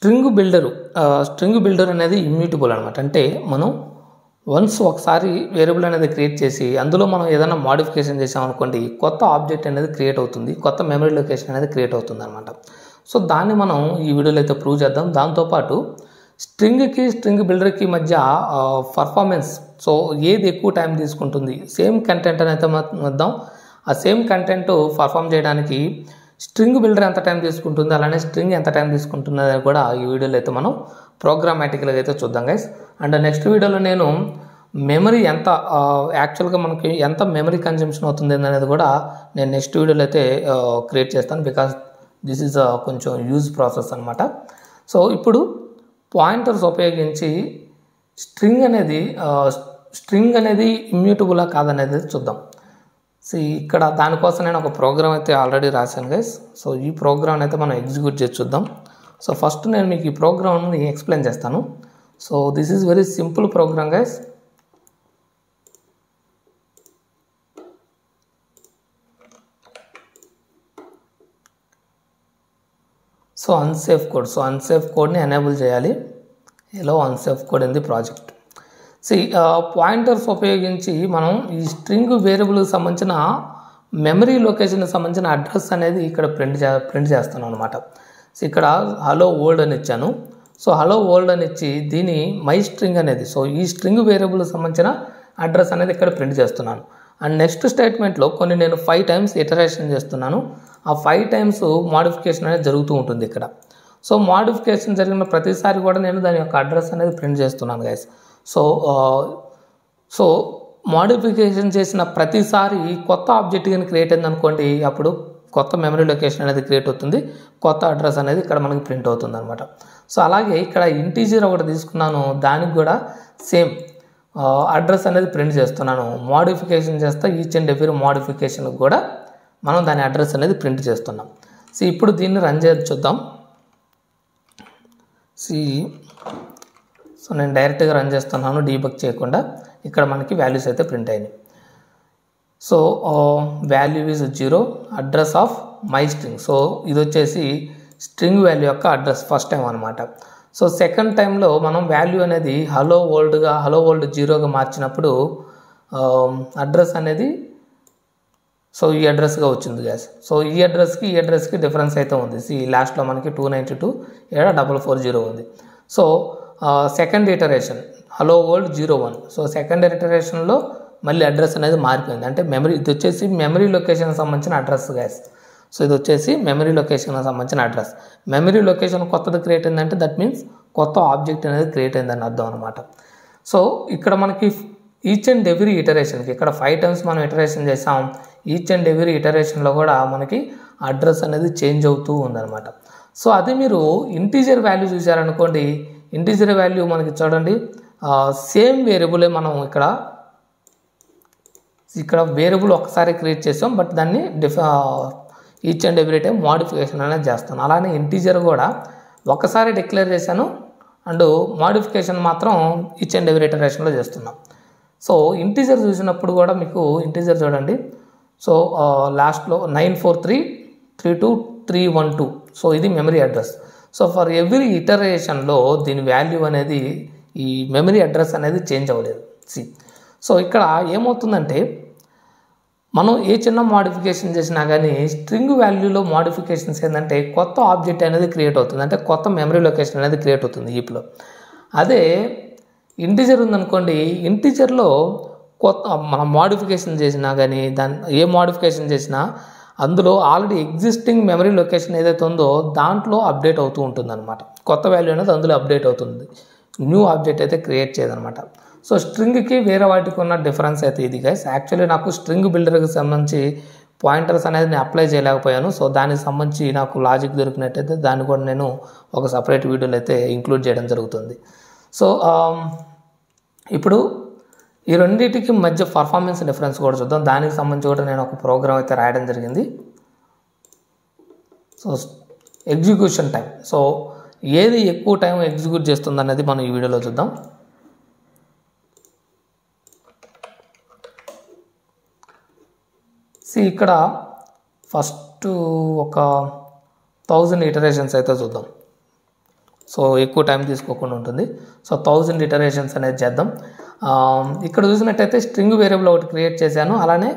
String builder అనేది immutable అనమాట. అంటే మనం వన్స్ ఒకసారి వేరియబుల్ అనేది క్రియేట్ చేసి అందులో మనం ఏదైనా మోడిఫికేషన్ చేసామనుకోండి, కొత్త ఆబ్జెక్ట్ అనేది క్రియేట్ అవుతుంది, కొత్త మెమరీ లొకేషన్ అనేది క్రియేట్ అవుతుంది అనమాట. సో దాన్ని మనం ఈ వీడియోలో అయితే ప్రూవ్ చేద్దాం. దాంతోపాటు స్ట్రింగ్ బిల్డర్కి మధ్య పర్ఫార్మెన్స్, సో ఏది ఎక్కువ టైం తీసుకుంటుంది, సేమ్ కంటెంట్ అనేది వద్దాం. ఆ సేమ్ కంటెంట్ పర్ఫామ్ చేయడానికి స్ట్రింగ్ బిల్డర్ ఎంత టైం తీసుకుంటుంది, అలానే స్ట్రింగ్ ఎంత టైం తీసుకుంటుంది అనేది కూడా ఈ వీడియోలో అయితే మనం ప్రోగ్రామాటిక్గా అయితే చూద్దాం గైస్. అండ్ నెక్స్ట్ వీడియోలో నేను మెమరీ ఎంత యాక్చువల్గా మనకి ఎంత మెమరీ కన్జంప్షన్ అవుతుంది అనేది కూడా నేను నెక్స్ట్ వీడియోలో అయితే క్రియేట్ చేస్తాను. బికాస్ దిస్ ఈజ్ కొంచెం యూజ్ ప్రాసెస్ అనమాట. సో ఇప్పుడు పాయింటర్స్ ఉపయోగించి స్ట్రింగ్ అనేది ఇమ్యూటబులా కాదనేది చూద్దాం. సో ఇక్కడ దానికోసం నేను ఒక ప్రోగ్రామ్ అయితే ఆల్రెడీ రాశాను గైస్. సో ఈ ప్రోగ్రామ్ అయితే మనం ఎగ్జిక్యూట్ చేసి చూద్దాం. సో ఫస్ట్ నేను మీకు ఈ ప్రోగ్రామ్ని ఎక్స్ప్లెయిన్ చేస్తాను. So this is very simple program guys. So unsafe కోడ్ని ఎనేబుల్ చేయాలి. Hello unsafe code in the project. Pointers ఉపయోగించి మనం ఈ స్ట్రింగ్ వేరియబుల్కి సంబంధించిన మెమరీ లొకేషన్కి సంబంధించిన అడ్రస్ అనేది ఇక్కడ ప్రింట్ చేస్తాను అనమాట. సో ఇక్కడ హలో వరల్డ్ అని ఇచ్చాను. సో హలో వరల్డ్ అని ఇచ్చి దీని మై స్ట్రింగ్ అనేది, సో ఈ స్ట్రింగ్ వేరియబుల్కి సంబంధించిన అడ్రస్ అనేది ఇక్కడ ప్రింట్ చేస్తున్నాను. అండ్ నెక్స్ట్ స్టేట్మెంట్లో కొన్ని నేను 5 times ఇటరేషన్ చేస్తున్నాను. ఆ 5 times మోడిఫికేషన్ అనేది జరుగుతూ ఉంటుంది ఇక్కడ. సో మోడిఫికేషన్ జరిగిన ప్రతిసారి కూడా నేను దాని యొక్క అడ్రస్ అనేది ప్రింట్ చేస్తున్నాను గైస్. సో మోడిఫికేషన్ చేసిన ప్రతిసారి కొత్త ఆబ్జెక్ట్ కానీ క్రియేట్ అయింది అనుకోండి, అప్పుడు కొత్త మెమరీ లొకేషన్ అనేది క్రియేట్ అవుతుంది, కొత్త అడ్రస్ అనేది ఇక్కడ మనకి ప్రింట్ అవుతుంది అనమాట. సో అలాగే ఇక్కడ ఇంటీజర్ ఒకటి తీసుకున్నాను, దానికి కూడా సేమ్ అడ్రస్ అనేది ప్రింట్ చేస్తున్నాను. మోడిఫికేషన్ చేస్తే ఈచ్ అండ్ ఎవ్రీ మోడిఫికేషన్కి కూడా మనం దాని అడ్రస్ అనేది ప్రింట్ చేస్తున్నాం. సో ఇప్పుడు దీన్ని రన్ చేసి చూద్దాం. సో నేను డైరెక్ట్గా రన్ చేస్తున్నాను డీబగ్ చేయకుండా. ఇక్కడ మనకి వాల్యూస్ అయితే ప్రింట్ అయినాయి. So value is 0, address of my string. So ఇది వచ్చేసి స్ట్రింగ్ వాల్యూ యొక్క అడ్రస్ ఫస్ట్ టైం అనమాట. సో సెకండ్ టైంలో మనం వాల్యూ అనేది హలో వరల్డ్ 0గా మార్చినప్పుడు అడ్రస్ అనేది సో ఈ అడ్రస్గా వచ్చింది గ్యాస్. సో ఈ అడ్రస్కి డిఫరెన్స్ అయితే ఉంది. లాస్ట్లో మనకి 292 ఇక్కడ 440 ఉంది. So second iteration hello world 01. So second ఇటరేషన్లో మళ్ళీ అడ్రస్ అనేది మారిపోయింది. అంటే ఇది వచ్చేసి మెమరీ లొకేషన్కి సంబంధించిన అడ్రస్ గ్యాస్. సో ఇది వచ్చేసి మెమరీ లొకేషన్కి సంబంధించిన అడ్రస్. మెమరీ లొకేషన్ కొత్తది క్రియేట్ అయిందంటే దట్ మీన్స్ కొత్త ఆబ్జెక్ట్ అనేది క్రియేట్ అయిందని అర్థం అనమాట. సో ఇక్కడ మనకి ఈచ్ అండ్ ఎవ్రీ ఇటరేషన్కి ఇక్కడ 5 times మనం ఇటరేషన్ చేసాం. ఈచ్ అండ్ ఎవ్రీ ఇటరేషన్లో కూడా మనకి అడ్రస్ అనేది చేంజ్ అవుతూ ఉందన్నమాట. సో అదే మీరు ఇంటీజర్ వాల్యూ చూసారనుకోండి, ఇంటీజర్ వాల్యూ మనకి చూడండి సేమ్ వేరియబులే మనం ఇక్కడ వేరియబుల్ ఒకసారి క్రియేట్ చేసాం, బట్ దాన్ని each and every time modification అనేది చేస్తాను. అలానే ఇంటీజర్ కూడా ఒకసారి డిక్లేర్ చేశాను అండ్ మోడిఫికేషన్ మాత్రం ఈచ్ అండ్ ఎవ్రీ ఇటరేషన్లో చేస్తున్నాం. సో ఇంటీజర్ చూసినప్పుడు కూడా మీకు ఇంటీజర్ చూడండి. సో లాస్ట్లో 94332 సో ఇది memory address. So for every ఇటరేషన్లో దీని వాల్యూ అనేది ఈ మెమరీ అడ్రస్ అనేది చేంజ్ అవ్వలేదు. సో ఇక్కడ ఏమవుతుందంటే మనం ఏ చిన్న మోడిఫికేషన్ చేసినా కానీ స్ట్రింగ్ వాల్యూలో మోడిఫికేషన్స్ ఏంటంటే కొత్త ఆబ్జెక్ట్ అనేది క్రియేట్ అవుతుంది, అంటే కొత్త మెమరీ లొకేషన్ అనేది క్రియేట్ అవుతుంది హీప్లో. అదే ఇంటీజర్ ఉందనుకోండి, ఇంటీజర్లో మనం మోడిఫికేషన్ చేసినా కానీ ఏ మోడిఫికేషన్ చేసినా అందులో ఆల్రెడీ ఎగ్జిస్టింగ్ మెమరీ లొకేషన్ ఏదైతే ఉందో దాంట్లో అప్డేట్ అవుతూ ఉంటుంది అనమాట. కొత్త వాల్యూ అనేది అందులో అప్డేట్ అవుతుంది, న్యూ ఆబ్జెక్ట్ అయితే క్రియేట్ చేయదనమాట. సో స్ట్రింగ్కి వేరే వాటికి ఉన్న డిఫరెన్స్ అయితే ఇది గైస్. యాక్చువల్లీ నాకు స్ట్రింగ్ బిల్డర్కి సంబంధించి పాయింటర్స్ అనేది నేను అప్లై చేయలేకపోయాను. సో దానికి సంబంధించి నాకు లాజిక్ దొరికినట్టయితే దాన్ని కూడా నేను ఒక సపరేట్ వీడియోలో అయితే ఇంక్లూడ్ చేయడం జరుగుతుంది. సో ఇప్పుడు ఈ రెండింటికి మధ్య పర్ఫార్మెన్స్ డిఫరెన్స్ కూడా చూద్దాం. దానికి సంబంధించి కూడా నేను ఒక ప్రోగ్రామ్ అయితే రాయడం జరిగింది. సో ఎగ్జిక్యూషన్ టైం, సో ఏది ఎక్కువ టైం ఎగ్జిక్యూట్ చేస్తుంది అనేది మనం ఈ వీడియోలో చూద్దాం. ఇక్కడ ఫస్ట్ ఒక 1000 ఇటరేషన్స్ అయితే చూద్దాం. సో ఎక్కువ టైం తీసుకోకుండా ఉంటుంది. సో 1000 ఇటరేషన్స్ అనేది చేద్దాం. ఇక్కడ చూసినట్టయితే స్ట్రింగ్ వేరియబుల్ ఒకటి క్రియేట్ చేశాను, అలానే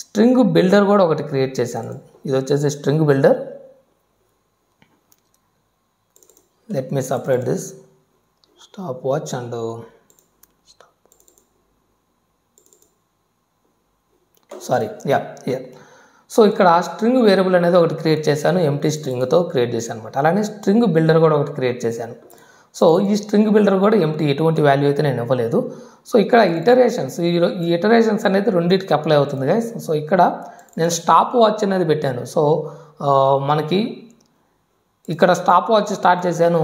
స్ట్రింగ్ బిల్డర్ కూడా ఒకటి క్రియేట్ చేశాను. ఇది వచ్చేసి string builder. Let me separate this stop watch and so ఇక్కడ స్ట్రింగ్ వేరియబుల్ అనేది ఒకటి క్రియేట్ చేశాను, ఎంటీ స్ట్రింగ్తో క్రియేట్ చేశాను అనమాట. అలానే స్ట్రింగ్ బిల్డర్ కూడా ఒకటి క్రియేట్ చేశాను. సో ఈ స్ట్రింగ్ బిల్డర్ కూడా ఎంటీ, ఎటువంటి వాల్యూ అయితే నేను ఇవ్వలేదు. సో ఇక్కడ ఇటరేషన్స్, ఈ ఇటరేషన్స్ అనేది రెండింటికి అప్లై అవుతుంది గైస్. సో ఇక్కడ నేను స్టాప్ వాచ్ అనేది పెట్టాను. సో మనకి ఇక్కడ స్టాప్ వాచ్ స్టార్ట్ చేశాను.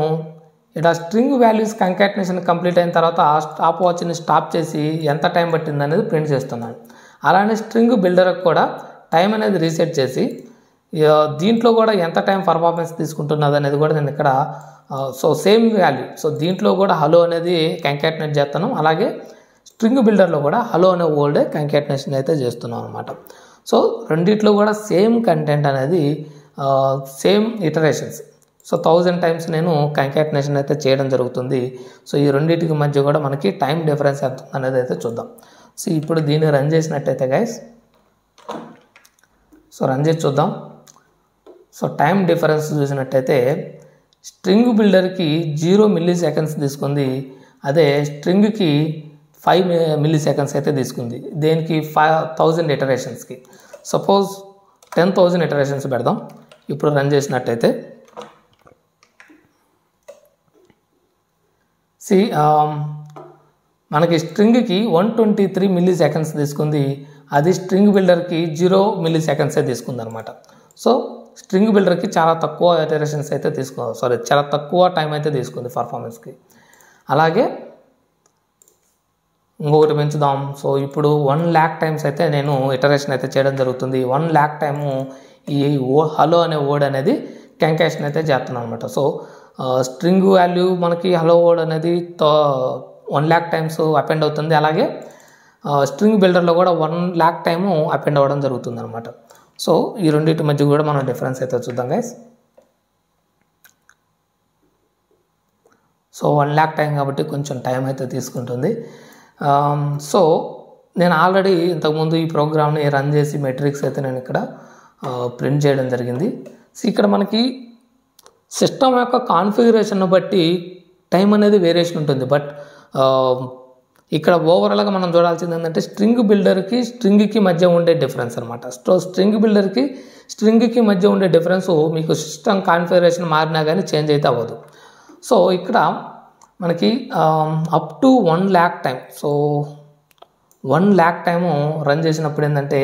ఇక్కడ స్ట్రింగ్ వాల్యూస్ కంకాటినేషన్ కంప్లీట్ అయిన తర్వాత స్టాప్ వాచ్ని స్టాప్ చేసి ఎంత టైం పట్టింది అనేది ప్రింట్ చేస్తున్నాను. అలానే స్ట్రింగ్ బిల్డర్కి కూడా టైం అనేది రీసెట్ చేసి దీంట్లో కూడా ఎంత టైం పర్ఫార్మెన్స్ తీసుకుంటున్నది అనేది కూడా నేను ఇక్కడ సో సేమ్ వాల్యూ, సో దీంట్లో కూడా హలో అనేది కంకాటినేట్ చేస్తాను. అలాగే స్ట్రింగ్ బిల్డర్లో కూడా హలో అనే వర్డ్ కంకాటినేషన్ అయితే చేస్తున్నాం అనమాట. సో రెండిట్లో కూడా సేమ్ కంటెంట్ అనేది సేమ్ ఇటరేషన్స్, సో 1000 టైమ్స్ నేను కంకాటినేషన్ అయితే చేయడం జరుగుతుంది. సో ఈ రెండింటికి మధ్య కూడా మనకి టైం డిఫరెన్స్ ఎంత అనేది అయితే చూద్దాం. సో ఇప్పుడు దీన్ని రన్ చేసినట్టయితే గైస్, సో రన్ చేసి చూద్దాం. సో టైం డిఫరెన్స్ చూసినట్టయితే స్ట్రింగ్ బిల్డర్కి 0 మిల్లీ-సెకండ్స్ తీసుకుంది, అదే స్ట్రింగ్కి 5 మిల్లీ-సెకండ్స్ అయితే తీసుకుంది. దేనికి 1000 ఇటరేషన్స్కి. సపోజ్ 10,000 ఇటరేషన్స్ పెడదాం. ఇప్పుడు రన్ చేసినట్టయితే మనకి స్ట్రింగ్కి 123 మిల్లీ-సెకండ్స్ తీసుకుంది, అది స్ట్రింగ్ బిల్డర్కి 0 మిల్లీ-సెకండ్సే తీసుకుంది అనమాట. సో స్ట్రింగ్ బిల్డర్కి చాలా తక్కువ ఇటరేషన్స్ అయితే చాలా తక్కువ టైం అయితే తీసుకుంది పర్ఫార్మెన్స్కి. అలాగే ఇంకొకటి పెంచుదాం. సో ఇప్పుడు 1,00,000 టైమ్స్ అయితే నేను ఇటరేషన్ అయితే చేయడం జరుగుతుంది. 1,00,000 టైము ఈ హలో అనే వర్డ్ అనేది కంకాటినేషన్ అయితే చేస్తున్నాను అనమాట. సో స్ట్రింగ్ వాల్యూ మనకి హలో వర్డ్ అనేది 1,00,000 టైమ్స్ అపెండ్ అవుతుంది. అలాగే స్ట్రింగ్ బిల్డర్లో కూడా 1,00,000 టైము అపెండ్ అవ్వడం జరుగుతుంది అనమాట. సో ఈ రెండింటి మధ్య కూడా మనం డిఫరెన్స్ అయితే చూద్దాం గైస్. సో 1,00,000 టైం కాబట్టి కొంచెం టైం అయితే తీసుకుంటుంది. సో నేను ఆల్రెడీ ఇంతకుముందు ఈ ప్రోగ్రామ్ని రన్ చేసి మెట్రిక్స్ అయితే నేను ఇక్కడ ప్రింట్ చేయడం జరిగింది. సో ఇక్కడ మనకి సిస్టమ్ యొక్క కాన్ఫిగరేషన్ బట్టి టైం అనేది వేరియేషన్ ఉంటుంది. బట్ ఇక్కడ ఓవరాల్గా మనం చూడాల్సింది ఏంటంటే స్ట్రింగ్ బిల్డర్కి స్ట్రింగ్కి మధ్య ఉండే డిఫరెన్స్ అనమాట. సో స్ట్రింగ్ బిల్డర్కి స్ట్రింగ్కి మధ్య ఉండే డిఫరెన్స్ మీకు సిస్టమ్ కాన్ఫిగరేషన్ మారినా కానీ చేంజ్ అయితే అవ్వదు. సో ఇక్కడ మనకి up to 1,00,000 time, so 1,00,000 time run చేసినప్పుడు ఏంటంటే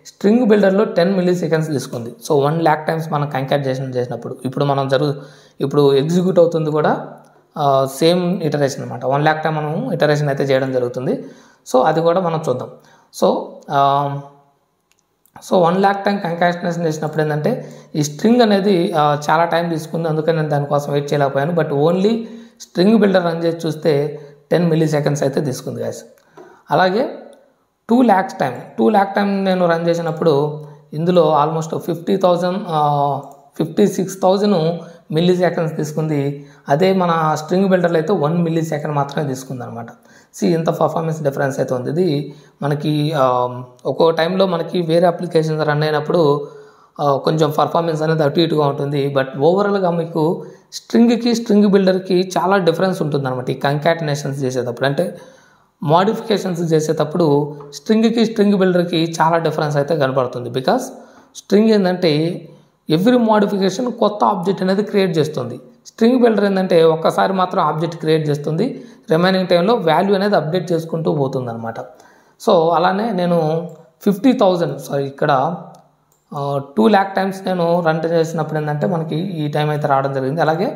స్ట్రింగ్ బిల్డర్లో 10 మిల్లీ-సెకండ్స్ తీసుకుంది. సో 1,00,000 టైమ్స్ మనం కంకాటినేషన్ చేసినప్పుడు ఇప్పుడు ఎగ్జిక్యూట్ అవుతుంది కూడా సేమ్ ఇటరేషన్ అనమాట. 1,00,000 టైం మనం ఇటరేషన్ అయితే చేయడం జరుగుతుంది. సో అది కూడా మనం చూద్దాం. సో 1,00,000 టైం కంకాటినేషన్ చేసినప్పుడు ఏంటంటే ఈ స్ట్రింగ్ అనేది చాలా టైం తీసుకుంది, అందుకని నేను దానికోసం వెయిట్ చేయలేకపోయాను. But only string builder run చేసి చూస్తే 10 మిల్లీ-సెకండ్స్ అయితే తీసుకుంది గాయస్. అలాగే 2,00,000 టైం నేను రన్ చేసినప్పుడు ఇందులో ఆల్మోస్ట్ 56,000 మిల్లీ-సెకండ్స్ తీసుకుంది. అదే మన స్ట్రింగ్ బిల్డర్లో అయితే 1 మిల్లీ-సెకండ్ మాత్రమే తీసుకుంది అనమాట. ఇంత పర్ఫార్మెన్స్ డిఫరెన్స్ అయితే ఉంది. ఇది మనకి ఒక్కో టైంలో మనకి వేరే అప్లికేషన్స్ రన్ అయినప్పుడు కొంచెం పర్ఫార్మెన్స్ అనేది అటు ఇటుగా ఉంటుంది. బట్ ఓవరాల్గా మీకు స్ట్రింగ్ బిల్డర్కి చాలా డిఫరెన్స్ ఉంటుంది అనమాట. ఈ కంకాటినేషన్స్ చేసేటప్పుడు అంటే మోడిఫికేషన్స్ చేసేటప్పుడు స్ట్రింగ్ బిల్డర్కి చాలా డిఫరెన్స్ అయితే కనపడుతుంది. బికాస్ స్ట్రింగ్ ఏంటంటే ఎవ్రీ మోడిఫికేషన్ కొత్త ఆబ్జెక్ట్ అనేది క్రియేట్ చేస్తుంది. స్ట్రింగ్ బిల్డర్ ఏంటంటే ఒక్కసారి మాత్రం ఆబ్జెక్ట్ క్రియేట్ చేస్తుంది, రిమైనింగ్ టైంలో వాల్యూ అనేది అప్డేట్ చేసుకుంటూ పోతుంది అనమాట. సో అలానే నేను 50,000 ఇక్కడ 2,00,000 టైమ్స్ నేను రన్ చేసినప్పుడు ఏంటంటే మనకి ఈ టైం అయితే రావడం జరిగింది. అలాగే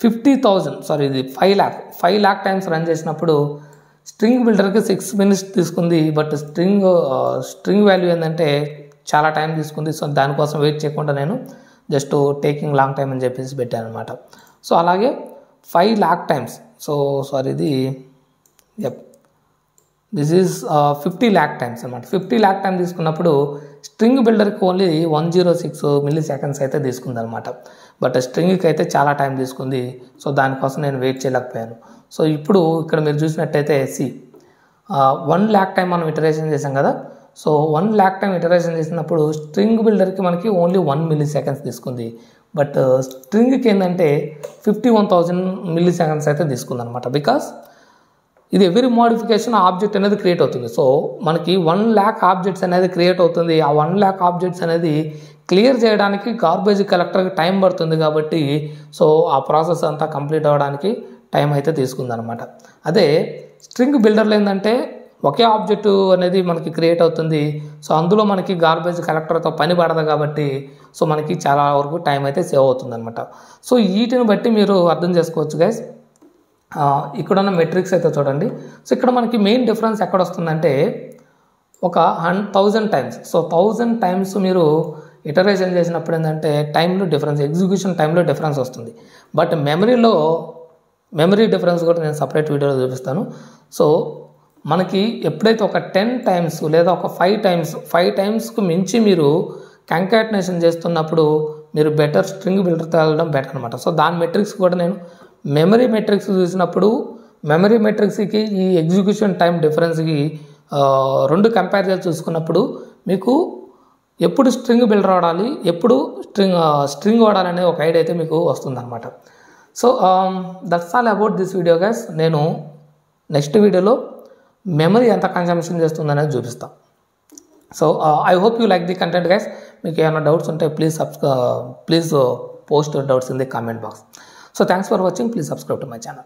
50,000 ఇది 5,00,000 టైమ్స్ రన్ చేసినప్పుడు స్ట్రింగ్ బిల్డర్కి 6 మినిట్స్ తీసుకుంది. బట్ స్ట్రింగ్ వాల్యూ ఏంటంటే చాలా టైం తీసుకుంది. సో దానికోసం వెయిట్ చేయకుండా నేను జస్ట్ టేకింగ్ లాంగ్ టైం అని చెప్పేసి పెట్టాను అనమాట. సో అలాగే 5,00,000 టైమ్స్, దిస్ ఈజ్ 50,00,000 టైమ్స్ అనమాట. 50,00,000 టైం తీసుకున్నప్పుడు స్ట్రింగ్ బిల్డర్కి ఓన్లీ 106 మిల్లీ సెకండ్స్ అయితే తీసుకుందనమాట. బట్ స్ట్రింగ్కి అయితే చాలా టైం తీసుకుంది. సో దానికోసం నేను వెయిట్ చేయలేకపోయాను. సో ఇప్పుడు ఇక్కడ మీరు చూసినట్టయితే 1 lakh టైం మనం ఇటరేషన్ చేసాం కదా. సో 1 lakh టైం ఇటరేషన్ చేసినప్పుడు స్ట్రింగ్ బిల్డర్కి మనకి ఓన్లీ 1 మిల్లీ సెకండ్స్ తీసుకుంది. బట్ స్ట్రింగ్కి ఏంటంటే 51,000 మిల్లీ సెకండ్స్ అయితే తీసుకుంది అనమాట. బికాస్ ఇది ఎవ్రీ మోడిఫికేషన్ ఆబ్జెక్ట్ అనేది క్రియేట్ అవుతుంది. సో మనకి 1 lakh ఆబ్జెక్ట్స్ అనేది క్రియేట్ అవుతుంది. ఆ 1 lakh ఆబ్జెక్ట్స్ అనేది క్లియర్ చేయడానికి గార్బేజ్ కలెక్టర్కి టైం పడుతుంది కాబట్టి సో ఆ ప్రాసెస్ అంతా కంప్లీట్ అవ్వడానికి టైం అయితే తీసుకుందనమాట. అదే స్ట్రింగ్ బిల్డర్లో ఏంటంటే ఒకే ఆబ్జెక్ట్ అనేది మనకి క్రియేట్ అవుతుంది. సో అందులో మనకి గార్బేజ్ కలెక్టర్తో పని పడదు కాబట్టి సో మనకి చాలా వరకు టైం అయితే సేవ్ అవుతుంది అనమాట. సో వీటిని బట్టి మీరు అర్థం చేసుకోవచ్చు గైస్. ఇక్కడ ఉన్న మెట్రిక్స్ అయితే చూడండి. సో ఇక్కడ మనకి మెయిన్ డిఫరెన్స్ ఎక్కడ వస్తుందంటే ఒక 1000 టైమ్స్. సో 1000 టైమ్స్ మీరు ఇటరేషన్ చేసినప్పుడు ఏంటంటే టైంలో డిఫరెన్స్, ఎగ్జిక్యూషన్ టైంలో డిఫరెన్స్ వస్తుంది. బట్ మెమరీ డిఫరెన్స్ కూడా నేను సపరేట్ వీడియోలో చూపిస్తాను. సో మనకి ఎప్పుడైతే ఒక 10 టైమ్స్ లేదా ఒక 5 టైమ్స్కు మించి మీరు కంకాటినేషన్ చేస్తున్నప్పుడు మీరు బెటర్ స్ట్రింగ్ బిల్డర్తో వెళ్ళడం బెటర్ అనమాట. సో దాని మెట్రిక్స్ కూడా నేను మెమరీ మెట్రిక్స్ చూసినప్పుడు మెమరీ మెట్రిక్స్కి ఈ ఎగ్జిక్యూషన్ టైం డిఫరెన్స్కి 2 కంపేర్ చేసి చూసుకున్నప్పుడు మీకు ఎప్పుడు స్ట్రింగ్ బిల్డర్ వాడాలి, ఎప్పుడు స్ట్రింగ్ వాడాలి అనే ఒక ఐడియా అయితే మీకు వస్తుందన్నమాట. So that's all about this video guys. నేను నెక్స్ట్ వీడియోలో మెమరీ ఎంత కన్జంప్షన్ చేస్తుందనేది చూపిస్తాను. So I hope you like the content guys. మీకు ఏమైనా డౌట్స్ ఉంటే please post your doubts in the comment box. So thanks for watching. Please subscribe to my channel.